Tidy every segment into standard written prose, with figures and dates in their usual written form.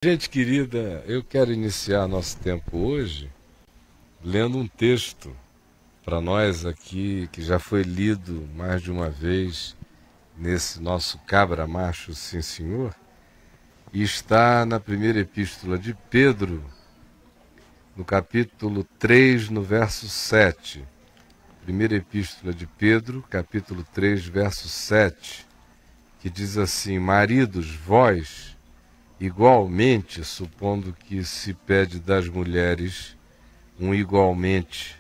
Gente querida, eu quero iniciar nosso tempo hoje lendo um texto para nós aqui que já foi lido mais de uma vez nesse nosso Cabra Macho, sim senhor, e está na primeira epístola de Pedro, no capítulo 3, no verso 7. Primeira epístola de Pedro, capítulo 3, verso 7, que diz assim: maridos, vós igualmente, supondo que se pede das mulheres um igualmente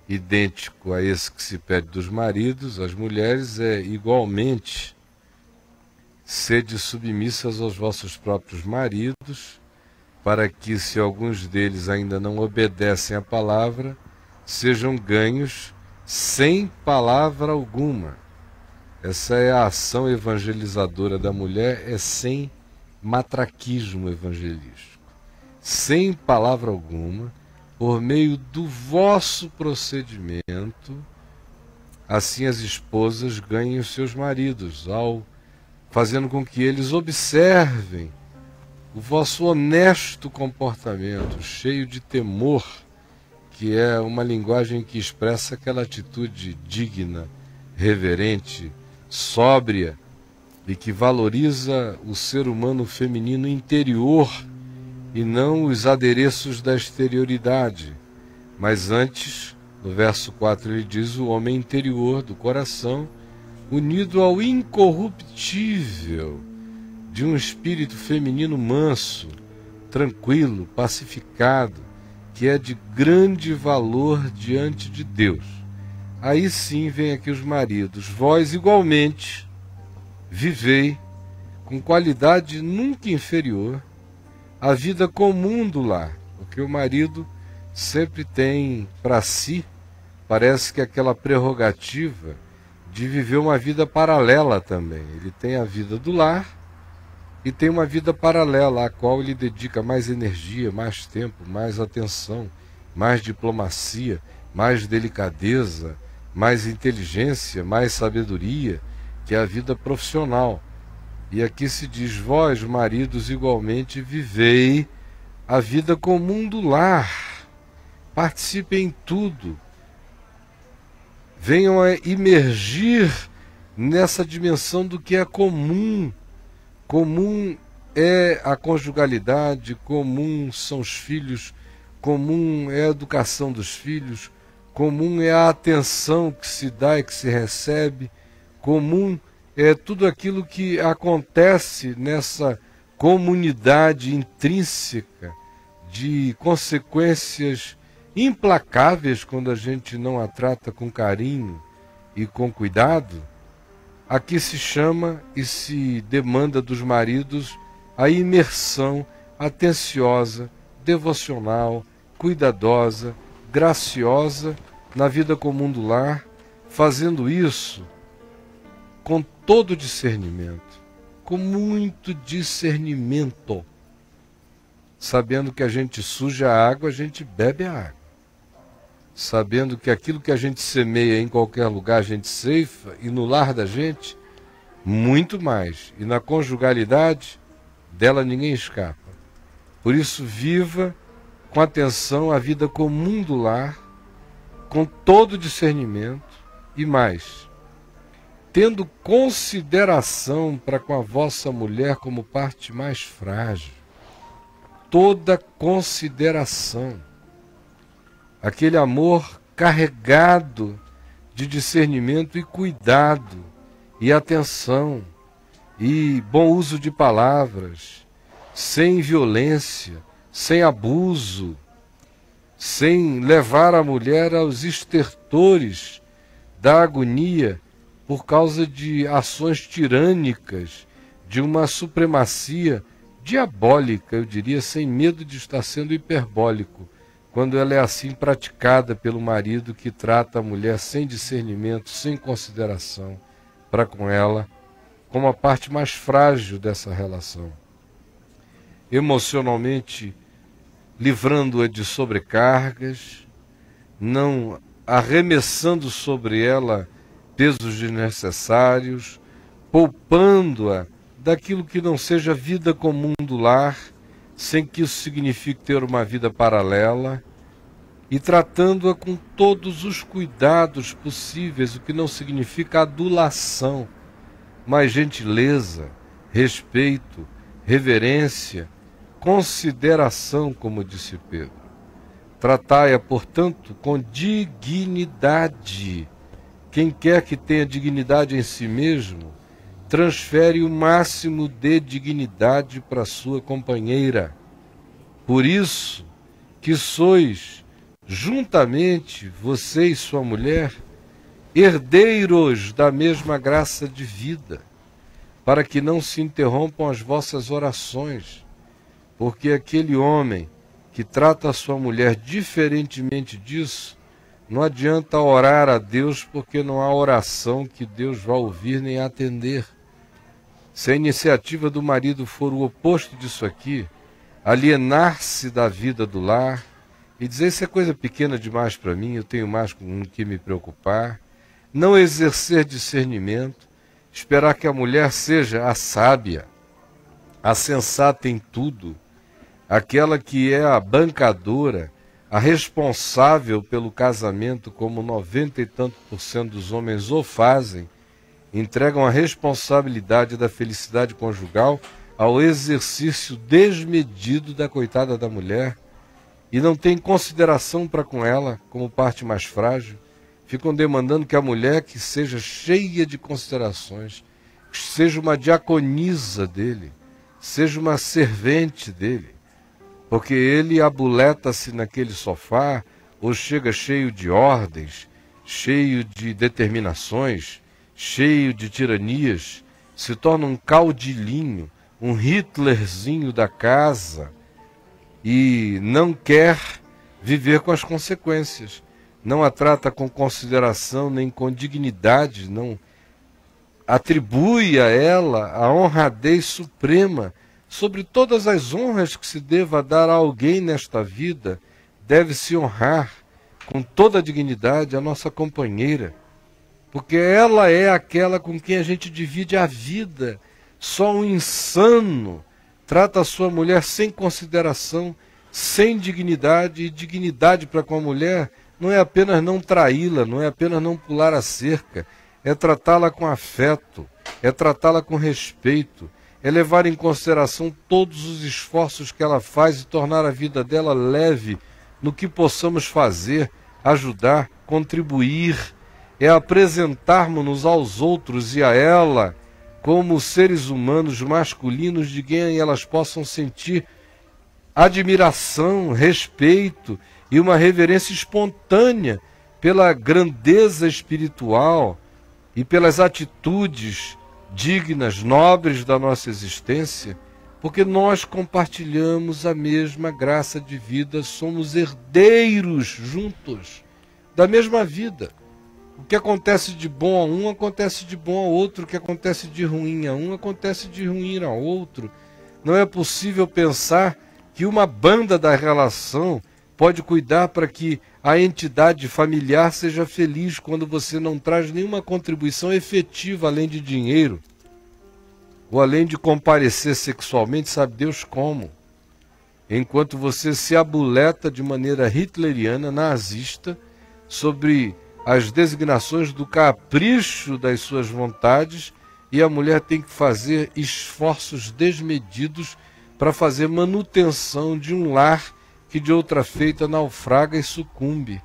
idêntico a esse que se pede dos maridos, as mulheres é igualmente sede submissas aos vossos próprios maridos, para que, se alguns deles ainda não obedecem à palavra, sejam ganhos sem palavra alguma. Essa é a ação evangelizadora da mulher, é sem matraquismo evangelístico, sem palavra alguma, por meio do vosso procedimento, assim as esposas ganhem os seus maridos, fazendo com que eles observem o vosso honesto comportamento, cheio de temor, que é uma linguagem que expressa aquela atitude digna, reverente, sóbria, e que valoriza o ser humano feminino interior e não os adereços da exterioridade. Mas antes, no verso 4, ele diz o homem interior do coração, unido ao incorruptível de um espírito feminino manso, tranquilo, pacificado, que é de grande valor diante de Deus. Aí sim vem aqui os maridos, vós igualmente vivei com qualidade nunca inferior a vida comum do lar, porque o marido sempre tem para si, parece que aquela prerrogativa de viver uma vida paralela também. Ele tem a vida do lar e tem uma vida paralela, à qual ele dedica mais energia, mais tempo, mais atenção, mais diplomacia, mais delicadeza, mais inteligência, mais sabedoria, que é a vida profissional. E aqui se diz: vós, maridos, igualmente vivei a vida comum do lar, participem em tudo, venham a imergir nessa dimensão do que é comum. Comum é a conjugalidade, comum são os filhos, comum é a educação dos filhos, comum é a atenção que se dá e que se recebe, comum é tudo aquilo que acontece nessa comunidade intrínseca de consequências implacáveis quando a gente não a trata com carinho e com cuidado. Aqui se chama e se demanda dos maridos a imersão atenciosa, devocional, cuidadosa, graciosa na vida comum do lar, fazendo isso com todo discernimento, com muito discernimento, sabendo que a gente suja a água, a gente bebe a água, sabendo que aquilo que a gente semeia em qualquer lugar a gente ceifa, e no lar da gente, muito mais, e na conjugalidade dela ninguém escapa. Por isso, viva com atenção a vida comum do lar, com todo discernimento e mais, tendo consideração para com a vossa mulher como parte mais frágil. Toda consideração. Aquele amor carregado de discernimento e cuidado, e atenção, e bom uso de palavras, sem violência, sem abuso, sem levar a mulher aos estertores da agonia, por causa de ações tirânicas, de uma supremacia diabólica, eu diria, sem medo de estar sendo hiperbólico, quando ela é assim praticada pelo marido que trata a mulher sem discernimento, sem consideração para com ela, como a parte mais frágil dessa relação. Emocionalmente, livrando-a de sobrecargas, não arremessando sobre ela pesos desnecessários, poupando-a daquilo que não seja vida comum do lar, sem que isso signifique ter uma vida paralela, e tratando-a com todos os cuidados possíveis, o que não significa adulação, mas gentileza, respeito, reverência, consideração, como disse Pedro. Tratai-a, portanto, com dignidade. Quem quer que tenha dignidade em si mesmo, transfere o máximo de dignidade para sua companheira. Por isso que sois, juntamente, você e sua mulher, herdeiros da mesma graça de vida, para que não se interrompam as vossas orações, porque aquele homem que trata a sua mulher diferentemente disso, não adianta orar a Deus, porque não há oração que Deus vá ouvir nem atender. Se a iniciativa do marido for o oposto disso aqui, alienar-se da vida do lar e dizer: isso é coisa pequena demais para mim, eu tenho mais com que me preocupar, não exercer discernimento, esperar que a mulher seja a sábia, a sensata em tudo, aquela que é a bancadora, a responsável pelo casamento, como 90 e tanto por cento dos homens o fazem, entregam a responsabilidade da felicidade conjugal ao exercício desmedido da coitada da mulher e não têm consideração para com ela como parte mais frágil. Ficam demandando que a mulher que seja cheia de considerações, que seja uma diaconisa dele, seja uma servente dele, porque ele abuleta-se naquele sofá ou chega cheio de ordens, cheio de determinações, cheio de tiranias, se torna um caudilhinho, um Hitlerzinho da casa e não quer viver com as consequências. Não a trata com consideração nem com dignidade, não atribui a ela a honradez suprema. Sobre todas as honras que se deva dar a alguém nesta vida, deve-se honrar com toda a dignidade a nossa companheira, porque ela é aquela com quem a gente divide a vida. Só um insano trata a sua mulher sem consideração, sem dignidade, e dignidade para com a mulher não é apenas não traí-la, não é apenas não pular a cerca, é tratá-la com afeto, é tratá-la com respeito, é levar em consideração todos os esforços que ela faz e tornar a vida dela leve no que possamos fazer, ajudar, contribuir, é apresentarmos-nos aos outros e a ela como seres humanos masculinos de quem elas possam sentir admiração, respeito e uma reverência espontânea pela grandeza espiritual e pelas atitudes dignas, nobres da nossa existência, porque nós compartilhamos a mesma graça de vida, somos herdeiros juntos da mesma vida. O que acontece de bom a um, acontece de bom ao outro, o que acontece de ruim a um, acontece de ruim ao outro. Não é possível pensar que uma banda da relação pode cuidar para que a entidade familiar seja feliz quando você não traz nenhuma contribuição efetiva além de dinheiro, ou além de comparecer sexualmente, sabe Deus como. Enquanto você se abuleta de maneira hitleriana, nazista, sobre as designações do capricho das suas vontades, e a mulher tem que fazer esforços desmedidos para fazer manutenção de um lar que de outra feita naufraga e sucumbe.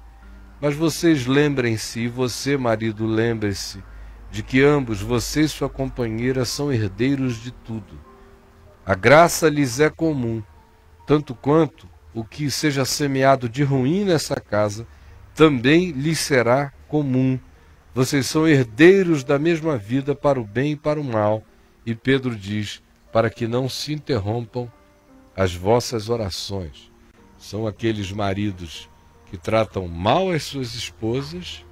Mas vocês lembrem-se, e você, marido, lembre-se, de que ambos, você e sua companheira, são herdeiros de tudo. A graça lhes é comum, tanto quanto o que seja semeado de ruim nessa casa também lhes será comum. Vocês são herdeiros da mesma vida para o bem e para o mal. E Pedro diz, para que não se interrompam as vossas orações. São aqueles maridos que tratam mal as suas esposas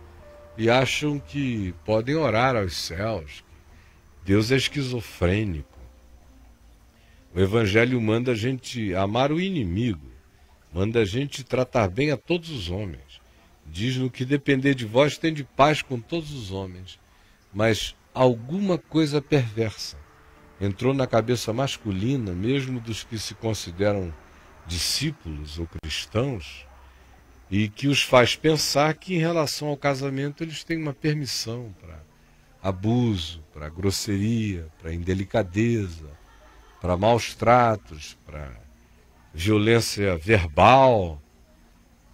e acham que podem orar aos céus. Deus é esquizofrênico. O Evangelho manda a gente amar o inimigo, manda a gente tratar bem a todos os homens. Diz: no que depender de vós, tende paz com todos os homens. Mas alguma coisa perversa entrou na cabeça masculina, mesmo dos que se consideram discípulos ou cristãos, e que os faz pensar que em relação ao casamento eles têm uma permissão para abuso, para grosseria, para indelicadeza, para maus tratos, para violência verbal,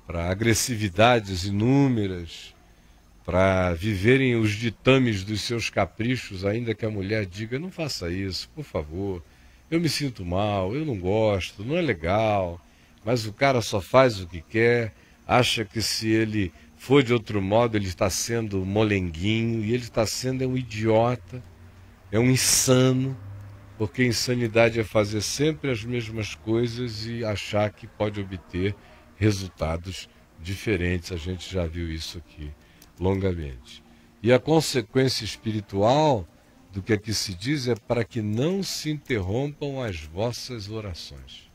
para agressividades inúmeras, para viverem os ditames dos seus caprichos, ainda que a mulher diga: não faça isso, por favor, eu me sinto mal, eu não gosto, não é legal. Mas o cara só faz o que quer, acha que se ele for de outro modo ele está sendo molenguinho, e ele está sendo um idiota, é um insano, porque insanidade é fazer sempre as mesmas coisas e achar que pode obter resultados diferentes. A gente já viu isso aqui longamente. E a consequência espiritual do que aqui se diz é para que não se interrompam as vossas orações.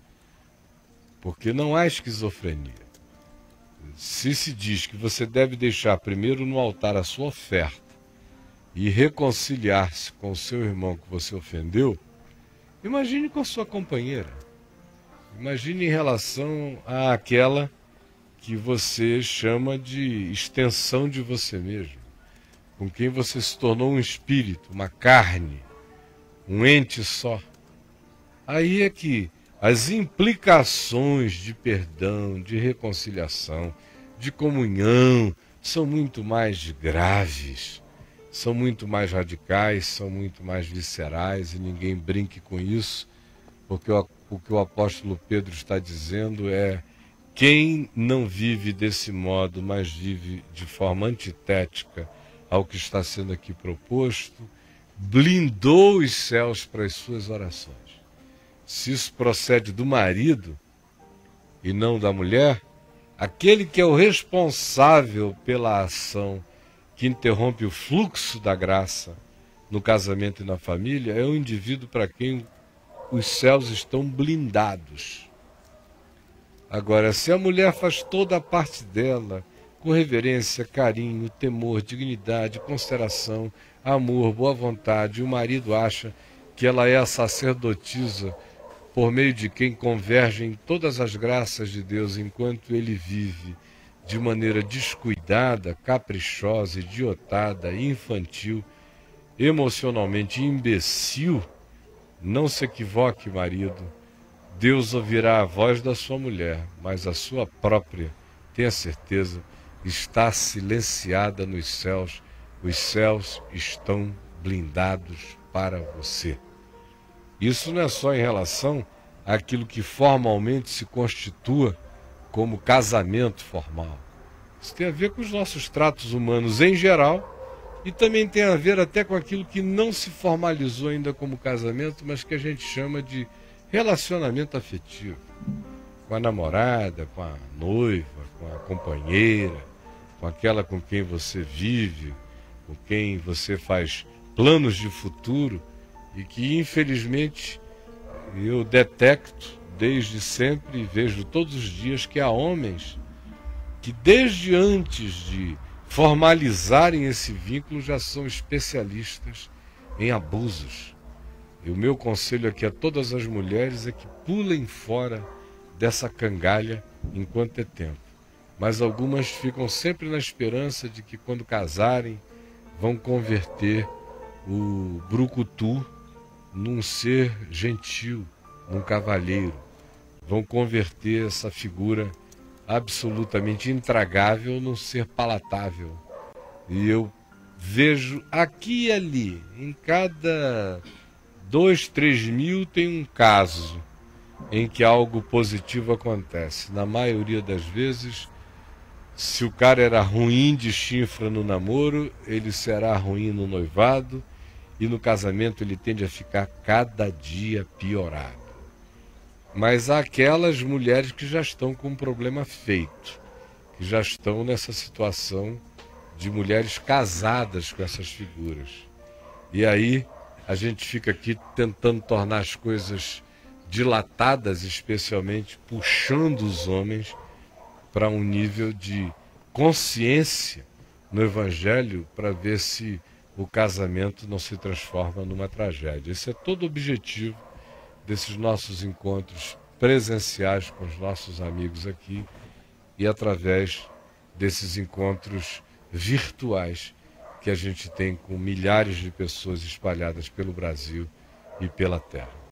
Porque não há esquizofrenia. Se diz que você deve deixar primeiro no altar a sua oferta e reconciliar-se com o seu irmão que você ofendeu, imagine com a sua companheira. Imagine em relação àquela que você chama de extensão de você mesmo, com quem você se tornou um espírito, uma carne, um ente só. Aí é que as implicações de perdão, de reconciliação, de comunhão são muito mais graves, são muito mais radicais, são muito mais viscerais, e ninguém brinque com isso, porque o que o apóstolo Pedro está dizendo é: quem não vive desse modo, mas vive de forma antitética ao que está sendo aqui proposto, blindou os céus para as suas orações. Se isso procede do marido e não da mulher, aquele que é o responsável pela ação que interrompe o fluxo da graça no casamento e na família é o indivíduo para quem os céus estão blindados. Agora, se a mulher faz toda a parte dela, com reverência, carinho, temor, dignidade, consideração, amor, boa vontade, e o marido acha que ela é a sacerdotisa por meio de quem convergem todas as graças de Deus enquanto ele vive de maneira descuidada, caprichosa, idiotada, infantil, emocionalmente imbecil, não se equivoque, marido. Deus ouvirá a voz da sua mulher, mas a sua própria, tenha certeza, está silenciada nos céus. Os céus estão blindados para você. Isso não é só em relação àquilo que formalmente se constitua como casamento formal. Isso tem a ver com os nossos tratos humanos em geral e também tem a ver até com aquilo que não se formalizou ainda como casamento, mas que a gente chama de relacionamento afetivo. Com a namorada, com a noiva, com a companheira, com aquela com quem você vive, com quem você faz planos de futuro e que infelizmente eu detecto desde sempre e vejo todos os dias que há homens que desde antes de formalizarem esse vínculo já são especialistas em abusos. E o meu conselho aqui a todas as mulheres é que pulem fora dessa cangalha enquanto é tempo. Mas algumas ficam sempre na esperança de que quando casarem vão converter o brucutu num ser gentil, num cavalheiro. Vão converter essa figura absolutamente intragável num ser palatável. E eu vejo aqui e ali, em cada 2, 3 mil tem um caso em que algo positivo acontece. Na maioria das vezes, se o cara era ruim de chifra no namoro, ele será ruim no noivado, e no casamento ele tende a ficar cada dia piorado. Mas há aquelas mulheres que já estão com um problema feito, que já estão nessa situação de mulheres casadas com essas figuras. E aí a gente fica aqui tentando tornar as coisas dilatadas, especialmente puxando os homens para um nível de consciência no Evangelho, para ver se o casamento não se transforma numa tragédia. Esse é todo o objetivo desses nossos encontros presenciais com os nossos amigos aqui e através desses encontros virtuais que a gente tem com milhares de pessoas espalhadas pelo Brasil e pela Terra.